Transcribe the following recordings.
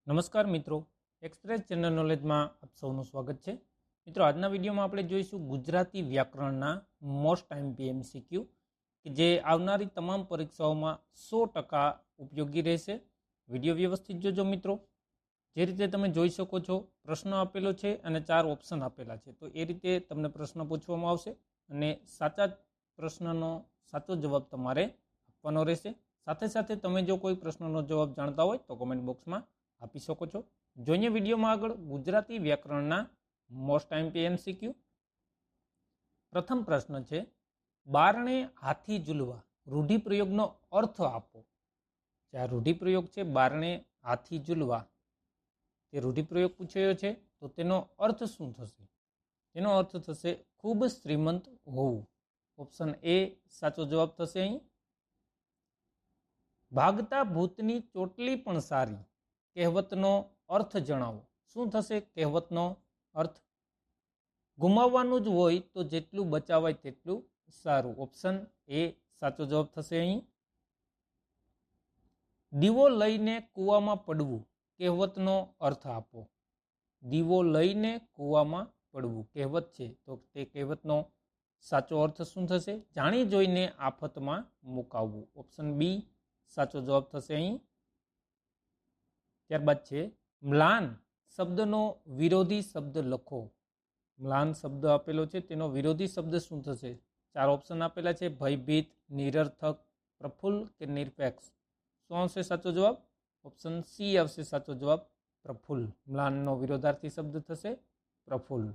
નમસ્કાર મિત્રો, express general નોલેજમાં આપ સૌનું સ્વાગત છે। મિત્રો, આજના વિડીયોમાં આપણે જોઈશું ગુજરાતી વ્યાકરણના મોસ્ટ આઈએમપી એમસીક્યુ કે જે આવનારી તમામ પરીક્ષાઓમાં 100% ઉપયોગી રહેશે। વિડીયો વ્યવસ્થિત જોજો મિત્રો। જે રીતે તમે જોઈ શકો છો, પ્રશ્ન આપેલો છે અને 4 ઓપ્શન આપેલા છે, તો એ રીતે તમને પ્રશ્ન પૂછવામાં આવશે અને સાચા પ્રશ્નનો સાચો જવાબ તમારે આપવાનો રહેશે। સાથે સાથે તમે જો કોઈ પ્રશ્નનો જવાબ જાણતા હોય તો કોમેન્ટ બોક્સમાં આપી શકો છો। જોઈએ વિડીયોમાં આગળ ગુજરાતી વ્યાકરણના મોસ્ટ આઈએમપી એમસીક્યુ। પ્રથમ પ્રશ્ન છે, બારણે હાથી ઝૂલવા રૂઢિપ્રયોગનો અર્થ આપો। જે આ રૂઢિપ્રયોગ છે બારણે હાથી ઝૂલવા, તે રૂઢિપ્રયોગ પૂછાયો છે, તો તેનો અર્થ શું થશે? તેનો અર્થ થશે ખૂબ શ્રીમંત હોવું। ઓપ્શન એ સાચો જવાબ થશે। અહીં ભાગતા ભૂતની ચોટલી પણ સારી કહેવતનો અર્થ જણાવો। શું થશે કહેવતનો અર્થ? ગુમાવવાનું જ હોય તો જેટલું બચાવાય તેટલું સારું। ઓપ્શન એ સાચો જવાબ થશે। અહીં દીવો લઈને કૂવામાં પડવું કહેવતનો અર્થ આપો। દીવો લઈને કૂવામાં પડવું કહેવત છે, તો તે કહેવતનો સાચો અર્થ શું થશે? જાણી જોઈને આફતમાં મુકાવવું। ઓપ્શન બી સાચો જવાબ થશે। અહીં ત્યારબાદ છે, મ્લાન શબ્દનો વિરોધી શબ્દ લખો। મ્લાન શબ્દ આપેલો છે, તેનો વિરોધી શબ્દ શું થશે? 4 ઓપ્શન આપેલા છે, ભયભીત, નિરર્થક, પ્રફુલ્લ કે નિરપેક્ષ। શું આવશે સાચો જવાબ? ઓપ્શન સી આવશે સાચો જવાબ, પ્રફુલ્લ। મ્લાનનો વિરોધાર્થી શબ્દ થશે પ્રફુલ્લ।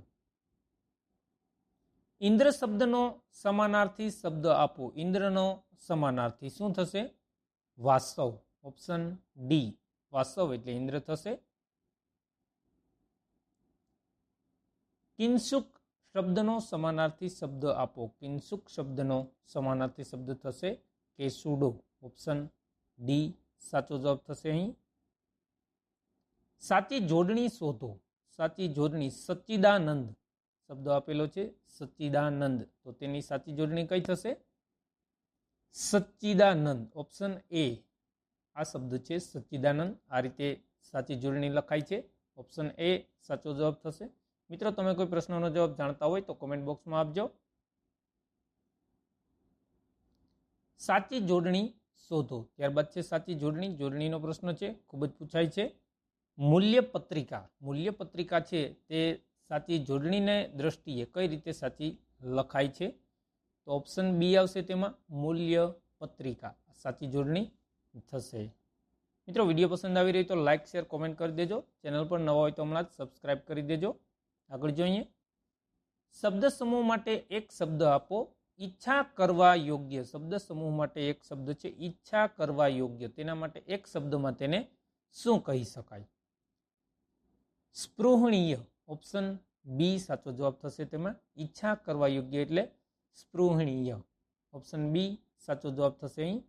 ઇન્દ્ર શબ્દનો સમાનાર્થી શબ્દ આપો। ઇન્દ્રનો સમાનાર્થી શું થશે? વાસ્તવ। ઓપ્શન ડી વાસ્તવ એટલે ઇન્દ્ર થશે। કિંસુક શબ્દનો સમાનાર્થી શબ્દ આપો। કિંસુક શબ્દનો સમાનાર્થી શબ્દ થશે કેસુડો। ઓપ્શન ડી સાચો જવાબ થશે। અહીં સાચી જોડણી શોધો। સાચી જોડણી સચ્ચિદાનંદ શબ્દ આપેલો છે, સચ્ચિદાનંદ, તો તેની સાચી જોડણી કઈ થશે? સચ્ચિદાનંદ। ઓપ્શન એ આ શબ્દ છે સચ્ચિદાનંદ, આ રીતે સાચી જોડણી લખાય છે। ઓપ્શન એ સાચો જવાબ થશે। મિત્રો, તમે કોઈ પ્રશ્નનો જવાબ જાણતા હોય તો કોમેન્ટ બોક્સમાં આપજો। સાચી જોડણી શોધો, ત્યારબાદ છે સાચી જોડણી। જોડણીનો પ્રશ્ન છે, ખૂબ જ પૂછાય છે। મૂલ્ય પત્રિકા, મૂલ્ય પત્રિકા છે તે સાચી જોડણીને દ્રષ્ટિએ કઈ રીતે સાચી લખાય છે? તો ઓપ્શન બી આવશે તેમાં, મૂલ્ય પત્રિકા સાચી જોડણી થશે। મિત્રો, વિડીયો પસંદ આવી રહી તો લાઇક, શેર, કોમેન્ટ કરી દેજો। ચેનલ પર નવા હોય તો હમણાં જ સબસ્ક્રાઇબ કરી દેજો। આગળ જોઈએ, શબ્દ સમૂહ માટે એક શબ્દ આપો। ઈચ્છા કરવા યોગ્ય શબ્દ સમૂહ માટે એક શબ્દ છે ઈચ્છા કરવા યોગ્ય, તેના માટે એક શબ્દમાં તેને શું કહી શકાય? સ્પૃહણીય। ઓપ્શન બી સાચો જવાબ થશે તેમાં, ઈચ્છા કરવા યોગ્ય એટલે સ્પૃહણીય। ઓપ્શન બી સાચો જવાબ થશે। અહીં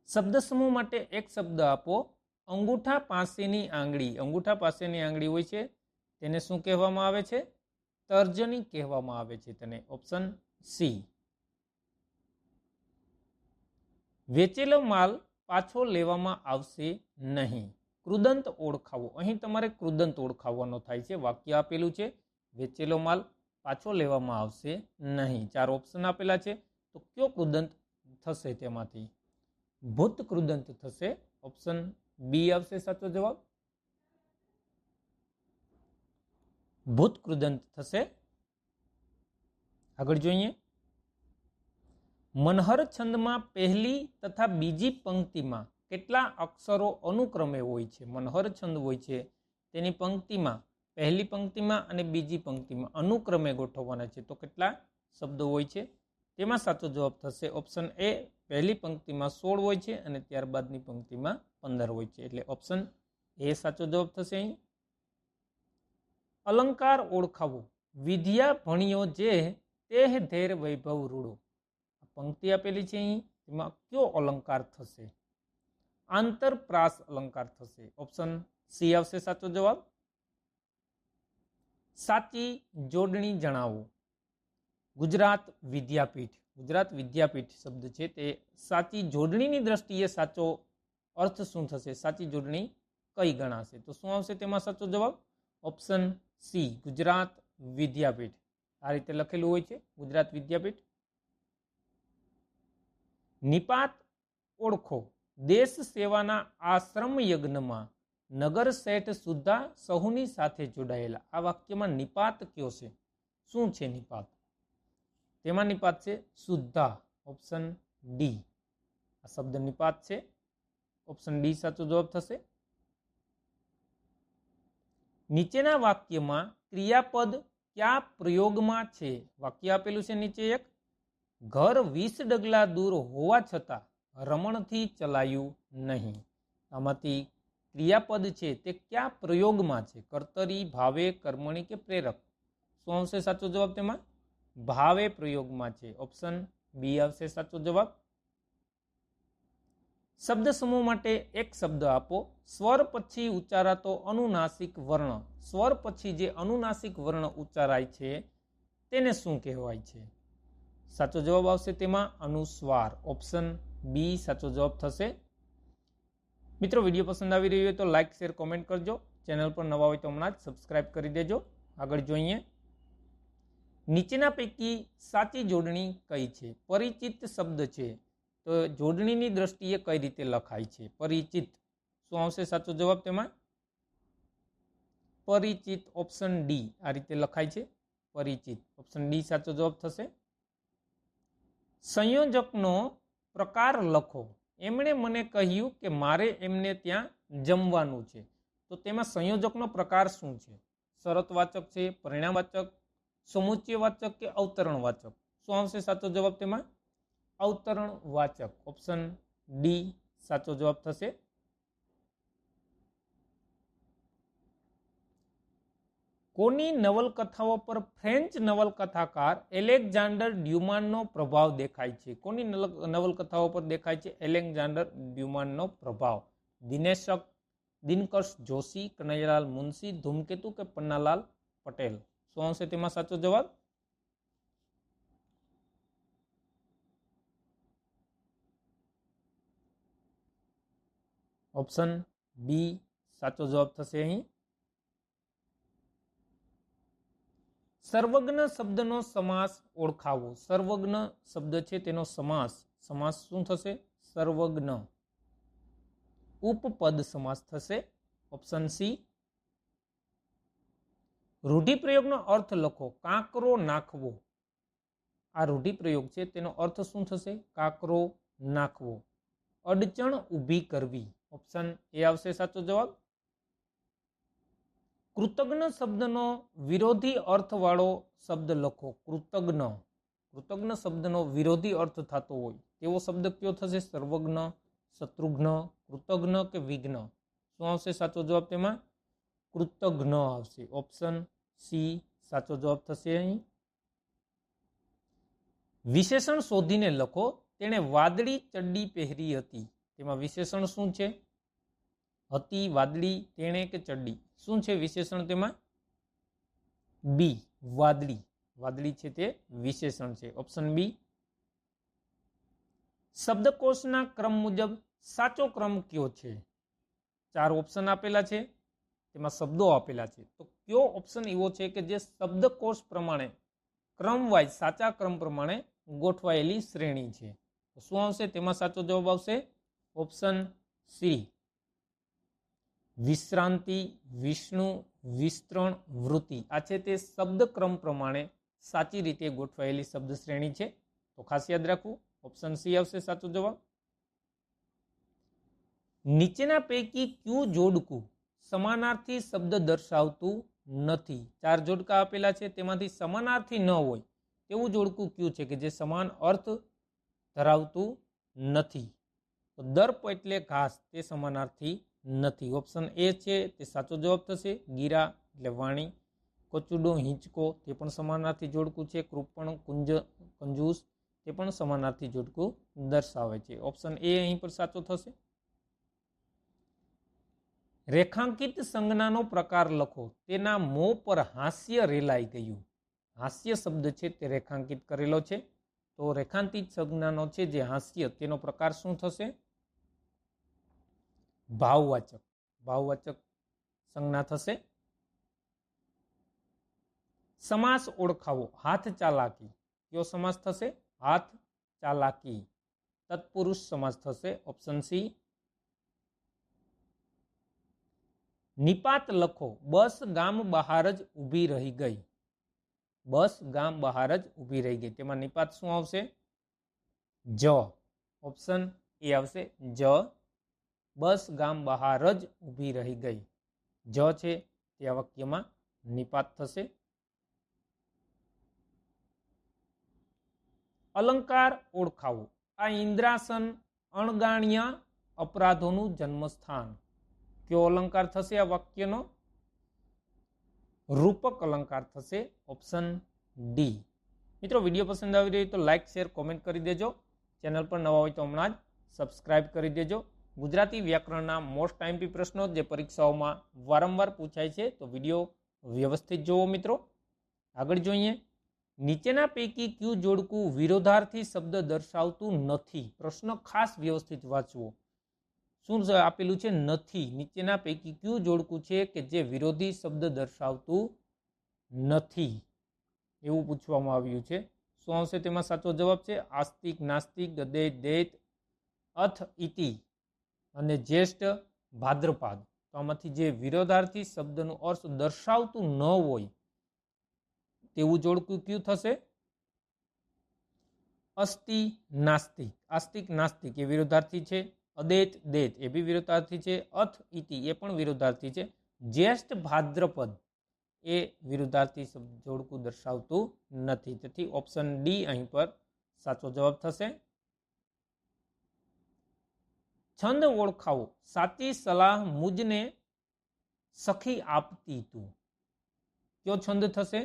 શબ્દ સમૂહ માટે એક શબ્દ આપો। અંગૂઠા પાસેની આંગળી, અંગૂઠા પાસેની આંગળી હોય છે તેને શું કહેવામાં આવે છે? તર્જની કહેવામાં આવે છે તેને। Option C. વેચેલો માલ પાછો લેવામાં આવશે નહીં, કૃદંત ઓળખાવો। અહીં તમારે કૃદંત ઓળખાવવાનો થાય છે। વાક્ય આપેલું છે, વેચેલો માલ પાછો લેવામાં આવશે નહીં। 4 ઓપ્શન આપેલા છે, તો કયો કૃદંત થશે? તેમાંથી ભૂત કૃદંત થશે। ઓપ્શન બી આવશે સાચો જવાબ, ભૂત કૃદંત થશે। આગળ જોઈએ, મનહર છંદમાં પહેલી તથા બીજી પંક્તિમાં કેટલા અક્ષરો અનુક્રમે હોય છે? મનહર છંદ હોય છે તેની પંક્તિમાં પહેલી પંક્તિમાં અને બીજી પંક્તિમાં અનુક્રમે ગોઠવવાના છે, તો કેટલા શબ્દો હોય છે? તેમાં સાચો જવાબ થશે ઓપ્શન એ, પહેલી પંક્તિમાં 16 હોય છે અને ત્યારબાદની પંક્તિમાં 15 હોય છે, એટલે ઓપ્શન એ સાચો જવાબ થશે। અહીં અલંકાર ઓળખાવો। વિદ્યા ભણ્યો જે તેહ ધેર વૈભવ રૂડો, પંક્તિ આપેલી છે અહીં, તેમાં કયો અલંકાર થશે? આંતરપ્રાસ અલંકાર થશે। ઓપ્શન સી આવશે સાચો જવાબ। સાચી જોડણી જણાવો। ગુજરાત વિદ્યાપીઠ, ગુજરાત વિદ્યાપીઠ શબ્દ છે તે સાચી જોડણીની દ્રષ્ટિએ સાચો અર્થ શું થશે? સાચી જોડણી કઈ ગણાશે? તો શું આવશે તેમાં સાચો જવાબ? Option C, Gujarat Vidyapith. આ રીતે લખેલું હોય છે, ગુજરાત વિદ્યાપીઠ. નિપાત ઓળખો. દેશ સેવાના આશ્રમ યજ્ઞમાં નગર શેઠ સુદ્ધા સહુની સાથે જોડાયેલા. આ વાક્યમાં નિપાત કયો છે? શું છે નિપાત? તેમાં નિપાત છે સુદ્ધા. Option D. આ શબ્દ નિપાત છે. ઓપ્શન ડી સાચો જવાબ થશે. નીચેના વાક્યમાં ક્રિયાપદ કયા પ્રયોગમાં છે? વાક્ય આપેલું છે નીચે એક. ઘર 20 ડગલા દૂર હોવા છતાં રમણથી ચલાયું નહીં. આમાંથી ક્રિયાપદ છે તે કયા પ્રયોગમાં છે? કર્તરી, ભાવે, કર્મણી કે પ્રેરક? શું આવશે સાચો જવાબ તેમાં? ભાવે પ્રયોગમાં છે. ઓપ્શન બી આવશે સાચો જવાબ. શબ્દ સમૂહ માટે એક શબ્દ આપો. સ્વર પછી ઉચ્ચારાતો અનુનાસિક વર્ણ. સ્વર પછી જે અનુનાસિક વર્ણ ઉચ્ચારાય છે તેને શું કહેવાય છે? સાચો જવાબ આવશે તેમાં અનુસ્વાર. ઓપ્શન બી સાચો જવાબ થશે. મિત્રો, વિડીયો પસંદ આવી રહ્યો હોય તો લાઇક, શેર, કોમેન્ટ કરજો. ચેનલ પર નવા હોય તો હમણાં જ સબસ્ક્રાઇબ કરી દેજો. આગળ જોઈએ. નીચેના પૈકી સાચી જોડણી કઈ છે? પરિચિત શબ્દ છે તો જોડણીની દ્રષ્ટિએ કઈ રીતે લખાય છે? પરિચિત. શું આવશે સાચો જવાબ તેમાં? પરિચિત. Option D. આ રીતે લખાય છે, પરિચિત. ઓપ્શન ડી સાચો જવાબ થશે. સંયોજકનો પ્રકાર લખો. એમણે મને કહ્યું કે મારે એમને ત્યાં જમવાનું છે. તો તેમાં સંયોજકનો પ્રકાર શું છે? શરતવાચક છે, પરિણામવાચક, સમુચ્ચયવાચક કે અવતરણવાચક? શું આવશે સાચો જવાબ તેમાં? અવતરણવાચક. ઓપ્શન ડી સાચો જવાબ થશે. કોની નવલકથાઓ પર ફ્રેન્ચ નવલકથાકાર એલેક્ઝાન્ડર ડ્યુમાનનો પ્રભાવ દેખાય છે? કોની નવલકથાઓ પર દેખાય છે એલેક્ઝાન્ડર ડ્યુમાનનો પ્રભાવ? દિનેશક, દિનકર જોશી, કનૈયાલાલ મુનશી, ધૂમકેતુ કે પન્નાલાલ પટેલ? શું આવશે તેમાં સાચો જવાબ? ઓપ્શન બી સાચો જવાબ થશે અહીં. સર્વજ્ઞ શબ્દનો સમાસ ઓળખાવો. સર્વજ્ઞ શબ્દ છે તેનો સમાસ. સમાસ શું થશે? સર્વજ્ઞ. ઉપપદ સમાસ થશે. Option C. રૂઢિપ્રયોગનો અર્થ લખો. કાંકરો નાખવો. આ રૂઢિપ્રયોગ છે તેનો અર્થ શું થશે? કાંકરો નાખવો. અડચણ ઊભી કરવી. ઓપ્શન એ આવશે સાચો જવાબ. કૃતજ્ઞ શબ્દનો વિરોધી અર્થવાળો શબ્દ લખો. કૃતજ્ઞ. કૃતજ્ઞ શબ્દનો વિરોધી અર્થ થતો હોય તેવો શબ્દ કયો થશે? સર્વજ્ઞ, શત્રુઘ્ન, કૃતજ્ઞ કે વિઘ્ન? શું આવશે સાચો જવાબ તેમાં? કૃતજ્ઞ આવશે. ઓપ્શન સી સાચો જવાબ થશે અહીં. વિશેષણ શોધીને લખો. તેણે વાદળી ચડ્ડી પહેરી હતી. તેમાં વિશેષણ શું છે? હતી, વાદળી, તેણે કે ચડ્ડી? શું છે વિશેષણ તેમાં? બી, વાદળી. વાદળી છે તે વિશેષણ છે. Option B. શબ્દકોશના ક્રમ મુજબ સાચો ક્રમ કયો છે? 4 ઓપ્શન આપેલા છે, તેમાં શબ્દો આપેલા છે. તો કયો ઓપ્શન એવો છે કે જે શબ્દકોશ પ્રમાણે ક્રમવાઇઝ સાચા ક્રમ પ્રમાણે ગોઠવાયેલી શ્રેણી છે? તો શું આવશે તેમાં સાચો જવાબ આવશે? Option C. વિશ્રાંતિ, વિષ્ણુ, વિસ્તરણ, વૃત્તિ. આ છે તે શબ્દક્રમ પ્રમાણે સાચી રીતે ગોઠવાયેલી શબ્દ શ્રેણી છે. તો ખાસ યાદ રાખવું, ઓપ્શન સી આવશે સાચો જવાબ. નીચેના પૈકી ક્યુ જોડકું સમાનાર્થી શબ્દ દર્શાવતું નથી? 4 જોડકા આપેલા છે, તેમાંથી સમાનાર્થી ન હોય તેવું જોડકું ક્યુ છે કે જે સમાન અર્થ ધરાવતું નથી? તો દર્પ એટલે ઘાસ, તે સમાનાર્થી નથી. ઓપ્શન એ છે તે સાચો જવાબ થશે. ગીરા એટલે વાણી, કચુડો, હિંચકો તે પણ સમાનાર્થી જોડકું છે. કૃપણ, કંજૂસ તે પણ સમાનાર્થી જોડકું દર્શાવે છે. ઓપ્શન એ અહીં પર સાચો થશે. રેખાંકિત સંજ્ઞાનો પ્રકાર લખો. તેના મોં પર હાસ્ય રેલાઈ ગયું. હાસ્ય શબ્દ છે તે રેખાંકિત કરેલો છે. તો રેખાંકિત સંજ્ઞાનો છે જે હાસ્ય, તેનો પ્રકાર શું થશે? ભાવવાચક. ભાવવાચક સંજ્ઞા થશે. સમાસ ઓળખાવો. હાથ ચાલાકી કયો સમાસ થશે? હાથ ચાલાકી. તત્પુરુષ સમાસ થશે. Option C. નિપાત લખો. બસ ગામ બહાર જ ઊભી રહી ગઈ. બસ ગામ બહાર જ ઊભી રહી ગઈ. તેમાં નિપાત શું આવશે? જ. ઓપ્શન એ આવશે જ. બસ ગામ બહાર જ ઊભી રહી ગઈ. જ છે તે આ વાક્યમાં નિપાત થશે. અલંકાર ઓળખાવો. આ ઇન્દ્રાસન અણગાણ્ય અપરાધોનું જન્મસ્થાન. કયો અલંકાર થશે આ વાક્યનો? રૂપક અલંકાર થશે. Option D. મિત્રો, વિડીયો પસંદ આવી રહ્યો તો લાઇક, શેર, કોમેન્ટ કરી દેજો. ચેનલ પર નવા હોય તો હમણાં જ સબસ્ક્રાઇબ કરી દેજો. ગુજરાતી વ્યાકરણના મોસ્ટ આઈએમપી પ્રશ્નો જે પરીક્ષાઓમાં વારંવાર પૂછાય છે, તો વિડીયો વ્યવસ્થિત જોવો મિત્રો. આગળ જોઈએ. નીચેના પૈકી ક્યુ જોડકું વિરોધાર્થી શબ્દ દર્શાવતું નથી? પ્રશ્ન ખાસ વ્યવસ્થિત વાંચવો. શું આપેલું છે? નથી. નીચેના પૈકી ક્યુ જોડકું છે કે જે વિરોધી શબ્દ દર્શાવતું નથી એવું પૂછવામાં આવ્યું છે. શું આવશે તેમાં સાચો જવાબ? છે આસ્તિક, નાસ્તિક, અદ્વૈત, દ્વૈત, અથ, ઇતિ અને જ્યેષ્ઠ, ભાદ્રપાદ. તો આમાંથી જે વિરોધાર્થી શબ્દનો અર્થ દર્શાવતું ન હોય તેવું જોડકું કયું થશે? અસ્તિ, નાસ્તિક. આસ્તિક, નાસ્તિક એ વિરોધાર્થી છે. અદ્વૈત, દ્વૈત એ બી વિરોધાર્થી છે. અથ, ઇતિ એ પણ વિરોધાર્થી છે. જ્યેષ્ઠ, ભાદ્રપદ એ વિરોધાર્થી શબ્દ જોડકું દર્શાવતું નથી. તેથી ઓપ્શન ડી અહીં પર સાચો જવાબ થશે. છંદ ઓળખાવો. સાચી સલાહ મુજને સખી આપતી તું. કયો છંદ થશે?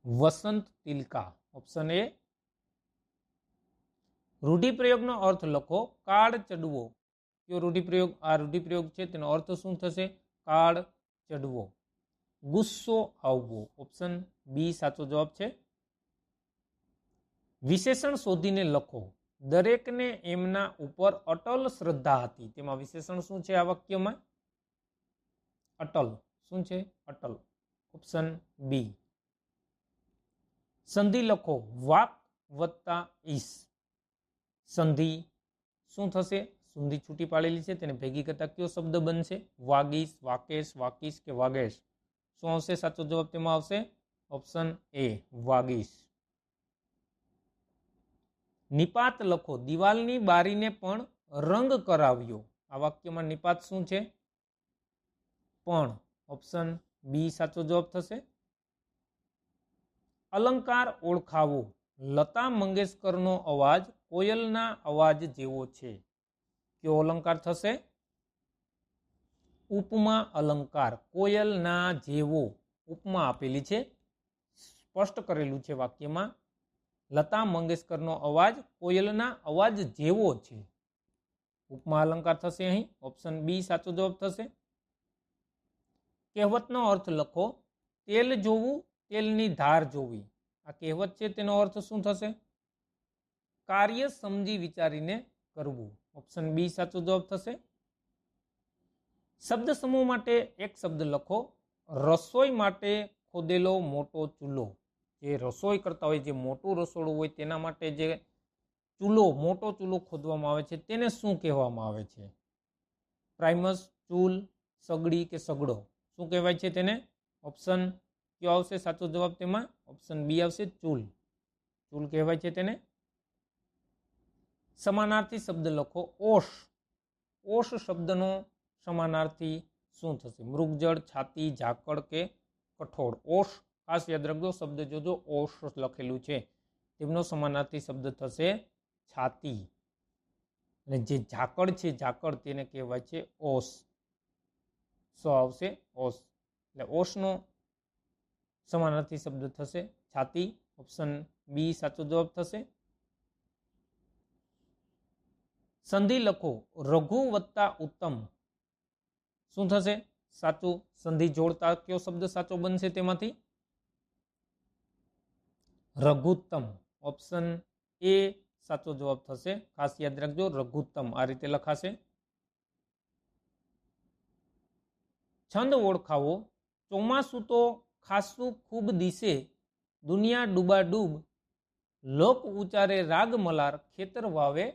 વસંત તિલકા. Option A. રૂઢિપ્રયોગનો અર્થ લખો. કાળ ચડવો. કયો રૂઢિપ્રયોગ? આ રૂઢિપ્રયોગ છે તેનો અર્થ શું થશે? કાળ ચડવો. ગુસ્સો આવવો. ઓપ્શન બી સાચો જવાબ છે. વિશેષણ શોધીને લખો. દરેકને એમના ઉપર અટલ શ્રદ્ધા હતી. તેમાં વિશેષણ શું છે આ વાક્યમાં? અટલ. શું છે? અટલ. Option B. સંધિ લખો. વાક વત્તા ઈસ. સંધિ શું થશે? સંધિ છૂટી પાડેલી છે તેને ભેગી કરતા કયો શબ્દ બનશે? વાગીશ, વાકેશ, વાકીશ કે વાગેશ? શું આવશે સાચો જવાબ? તેમાં આવશે ઓપ્શન એ, વાગીશ. નિપાત લખો. દિવાલની બારીને પણ રંગ કરાવ્યો. આ વાક્યમાં નિપાત શું છે? પણ. ઓપ્શન બી સાચો જવાબ થશે. અલંકાર ઓળખાવો. લતા મંગેશકરનો અવાજ કોયલના અવાજ જેવો છે. કયો અલંકાર થશે? ઉપમા અલંકાર. કોયલના જેવો ઉપમા આપેલી છે, સ્પષ્ટ કરેલું છે વાક્યમાં. લતા મંગેશકરનો અવાજ કોયલના અવાજ જેવો છે. ઉપમા અલંકાર થશે અહીં. ઓપ્શન બી સાચો જવાબ થશે. કહેવતનો અર્થ લખો. તેલ જોવું, તેલની ધાર જોવી. આ કહેવત છે તેનો અર્થ શું થશે? કાર્ય સમજી વિચારીને કરવું. ઓપ્શન બી સાચો જવાબ થશે. શબ્દ સમૂહ માટે એક શબ્દ લખો. રસોઈ માટે ખોદેલો મોટો ચૂલો. જે રસોઈ કરતા હોય, જે મોટું રસોડું હોય તેના માટે જે ચૂલો, મોટો ચૂલો ખોદવામાં આવે છે તેને શું કહેવામાં આવે છે? પ્રાઇમસ, ચૂલ, સગડી કે સગડો? શું કહેવાય છે તેને? ઓપ્શન કયો આવશે સાચો જવાબ તેમાં? ઓપ્શન બી આવશે, ચૂલ. ચૂલ કહેવાય છે તેને. સમાનાર્થી શબ્દ લખો. ઓશ. ઓશ શબ્દનો સમાનાર્થી શું થશે? મૃગજળ, છાતી, ઝાકળ કે કઠોળ? ઓશ ખાસ યાદ રાખજો. શબ્દ જોજો, ઓશ લખેલું છે તેમનો સમાનાર્થી શબ્દ થશે છાતી. અને જે ઝાકળ છે, ઝાકળ તેને કહેવાય છે ઓશ. સ આવશે ઓશ. એટલે ઓશનો સમાનાર્થી શબ્દ થશે છાતી. ઓપ્શન બી સાચો જવાબ થશે. સંધિ લખો. રઘુ વત્તા ઉત્તમ. શું થશે સાચું? સંધિ જોડતા કયો શબ્દ સાચો બનશે તેમાંથી? રઘુત્તમ. ઓપ્શન એ સાચો જવાબ થશે. ખાસ યાદ રાખજો, રઘુત્તમ આ રીતે લખાશે. છંદ ઓળખાવો. ચોમાસું તો ખાસું ખૂબ દિશે, દુનિયા ડૂબાડૂબ, લોક ઉચારે રાગ મલાર, ખેતર વાવે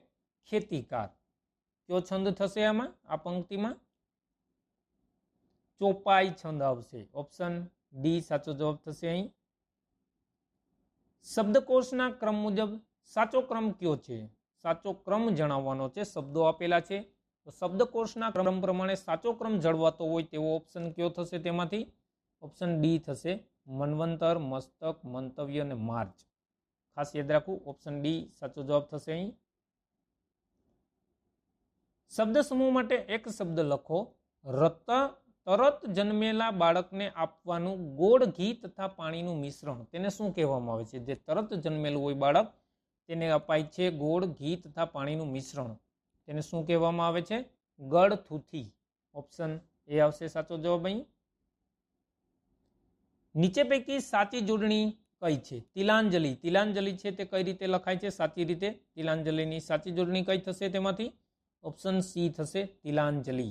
ખેતીકાર. કયો છંદ થશે આમાં, આ પંક્તિમાં? ચોપાઈ છંદ આવશે. ઓપ્શન ડી સાચો જવાબ થશે અહીં. શબ્દકોશના ક્રમ મુજબ સાચો ક્રમ કયો છે? સાચો ક્રમ જણાવવાનો છે. શબ્દો આપેલા છે તો શબ્દકોશના ક્રમ પ્રમાણે સાચો ક્રમ જળવાતો હોય તેવો ઓપ્શન કયો થશે તેમાંથી? ઓપ્શન ડી થશે. મન્વંતર, મસ્તક, મંતવ્ય અને માર્ચ. ખાસ યાદ રાખવું, ઓપ્શન ડી સાચો જવાબ થશે અહીં. શબ્દ સમૂહ માટે એક શબ્દ લખો. તરત જન્મેલા બાળકને આપવાનું ગોળ ઘી તથા પાણીનું મિશ્રણ, તેને શું કહેવામાં આવે છે? જે તરત જન્મેલું હોય બાળક તેને અપાય છે ગોળ ઘી તથા પાણીનું મિશ્રણ, તેને શું કહેવામાં આવે છે? ગળથૂથી. ઓપ્શન એ આવશે સાચો જવાબ અહીં. નીચે પૈકી સાચી જોડણી કઈ છે? તિલાંજલિ. તિલાંજલિ છે તે કઈ રીતે લખાય છે સાચી રીતે? તિલાંજલિની સાચી જોડણી કઈ થશે તેમાંથી? ઓપ્શન સી થશે, તિલાંજલિ.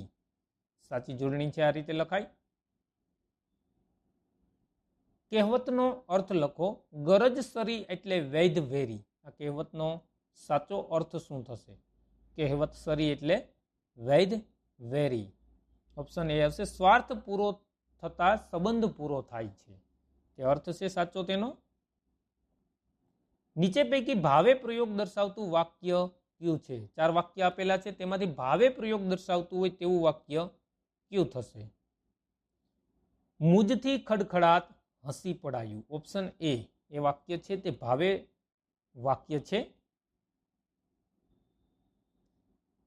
સાચી જોડણી છે, આ રીતે લખાય. કહેવતનો અર્થ લખો. ગરજ સરી એટલે વૈધ વેરી. આ કહેવતનો સાચો અર્થ શું થશે? કહેવત સરી એટલે વૈધ વેરી. ઓપ્શન એ આવશે. સ્વાર્થ પૂરો થતા સંબંધ પૂરો થાય છે, તે અર્થ છે સાચો તેનો. નીચે પૈકી ભાવે પ્રયોગ દર્શાવતું વાક્ય કયું છે? 4 વાક્ય આપેલા છે, તેમાંથી ભાવે પ્રયોગ દર્શાવતું હોય તેવું વાક્ય કયું થશે? મુજથી ખડખડાટ હસી પડાયું. ઓપ્શન એ વાક્ય છે તે ભાવે વાક્ય છે.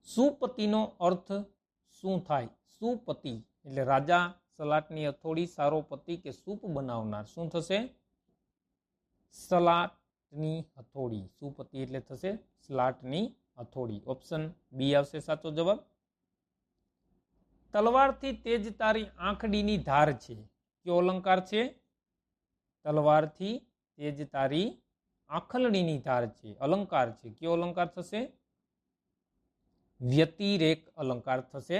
સુપતિનો અર્થ શું થાય? સુપતિ એટલે રાજા, સલાટની હથોડી, સારો પતિ કે સૂપ બનાવનાર. શું થશે? સલાટની હથોડી. સુપતિ એટલે થશે સલાટની હથોડી. ઓપ્શન બી આવશે સાચો જવાબ. તલવારથી તેજ તારી આંખડીની ધાર છે, કયો અલંકાર છે? તલવારથી તેજ તારી આંખડીની ધાર છે, અલંકાર છે. કયો અલંકાર થશે? વ્યતિરેક અલંકાર થશે.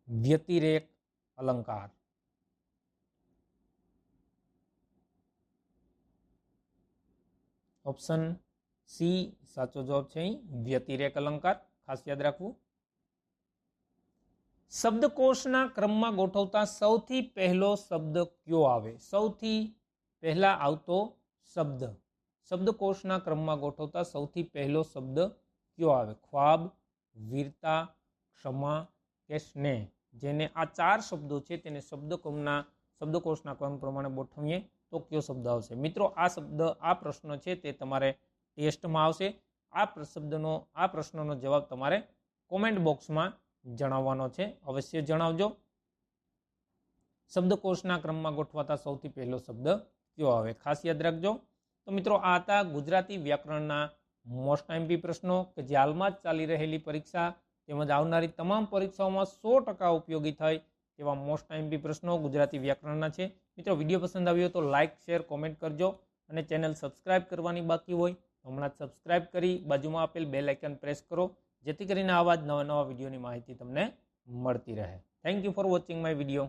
વ્યતિરેક અલંકાર. ઓપ્શન સી સાચો જવાબ છે અહીં, વ્યતિરેક અલંકાર. ખાસ યાદ રાખવું. શબ્દકોશના ક્રમમાં ગોઠવતા સૌથી પહેલો શબ્દ કયો આવે? સૌથી પહેલા આવતો શબ્દ. શબ્દકોશના ક્રમમાં ગોઠવતા સૌથી પહેલો શબ્દ કયો આવે? ખ્વાબ, વીરતા, ક્ષમા કે સ્નેહ. જેને આ 4 શબ્દો છે તેને શબ્દકોશના ક્રમ પ્રમાણે ગોઠવીએ તો કયો શબ્દ આવશે? મિત્રો આ પ્રશ્ન છે તે તમારે ટેસ્ટમાં આવશે. આ પ્રશ્નનો જવાબ તમારે કોમેન્ટ બોક્સમાં જણાવવાનો છે. અવશ્ય જણાવજો. શબ્દકોશના ક્રમમાં ગોઠવાતા સૌથી પહેલો શબ્દ કયો આવે? ખાસ યાદ રાખજો. તો મિત્રો આ હતા ગુજરાતી વ્યાકરણના મોસ્ટ આઈએમપી પ્રશ્નો કે જે હાલમાં જ ચાલી રહેલી પરીક્ષા તેમજ આવનારી તમામ પરીક્ષાઓમાં 100% ઉપયોગી થાય તેવા મોસ્ટ આઈએમપી પ્રશ્નો ગુજરાતી વ્યાકરણના છે. મિત્રો વિડીયો પસંદ આવ્યો તો લાઇક, શેર, કોમેન્ટ કરજો અને ચેનલ સબસ્ક્રાઇબ કરવાની બાકી હોય તો હમણાં જ સબસ્ક્રાઇબ કરી બાજુમાં આપેલ બેલ આઇકન પ્રેસ કરો, જેથી કરીને આવા જ નવા વિડીયોની માહિતી તમને મળતી રહે. Thank you for watching my video.